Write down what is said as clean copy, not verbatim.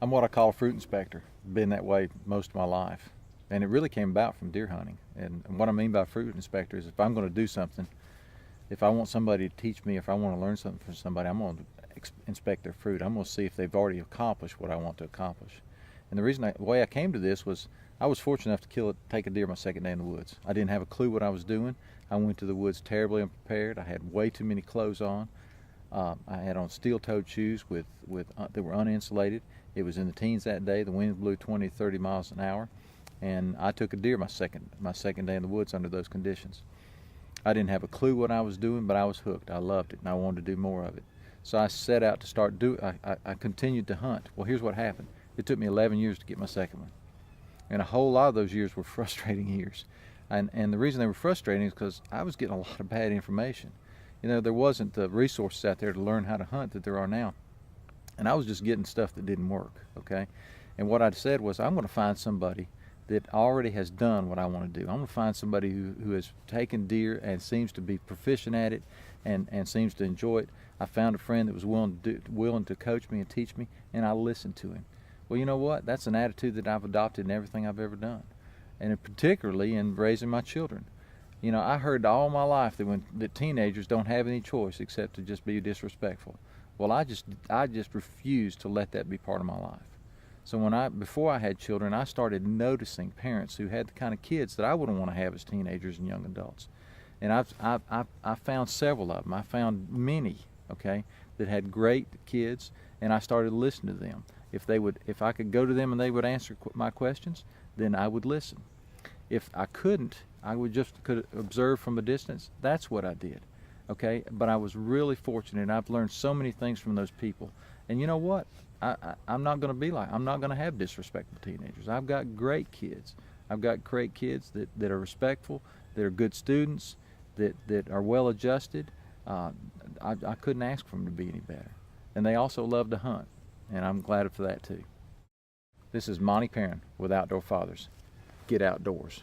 I'm what I call a fruit inspector. Been that way most of my life. And it really came about from deer hunting. And what I mean by fruit inspector is if I'm going to do something, if I want somebody to teach me, if I want to learn something from somebody, I'm going to inspect their fruit. I'm going to see if they've already accomplished what I want to accomplish. And the way I came to this was I was fortunate enough to take a deer my second day in the woods. I didn't have a clue what I was doing. I went to the woods terribly unprepared. I had way too many clothes on. I had on steel-toed shoes that were uninsulated. It was in the teens that day. The wind blew 20, 30 miles an hour, and I took a deer my second day in the woods under those conditions. I didn't have a clue what I was doing, but I was hooked. I loved it, and I wanted to do more of it. So I set out to start I continued to hunt. Well, here's what happened. It took me 11 years to get my second one, and a whole lot of those years were frustrating years. And the reason they were frustrating is because I was getting a lot of bad information. You know, there wasn't the resources out there to learn how to hunt that there are now. And I was just getting stuff that didn't work, okay? And what I said was, I'm going to find somebody that already has done what I want to do. I'm going to find somebody who has taken deer and seems to be proficient at it and seems to enjoy it. I found a friend that was willing to coach me and teach me, and I listened to him. Well, you know what? That's an attitude that I've adopted in everything I've ever done, and particularly in raising my children. You know, I heard all my life that teenagers don't have any choice except to just be disrespectful. Well, I just refused to let that be part of my life. So before I had children, I started noticing parents who had the kind of kids that I wouldn't want to have as teenagers and young adults. And I found several of them. I found many, okay, that had great kids, and I started listening to them. If I could go to them and they would answer my questions, then I would listen. If I couldn't, I could observe from a distance. That's what I did, okay? But I was really fortunate, and I've learned so many things from those people. And you know what? I'm not going to I'm not going to have disrespectful teenagers. I've got great kids. I've got great kids that are respectful, that are good students, that are well adjusted. I couldn't ask for them to be any better. And they also love to hunt, and I'm glad for that too. This is Monty Perrin with Outdoor Fathers. Get outdoors.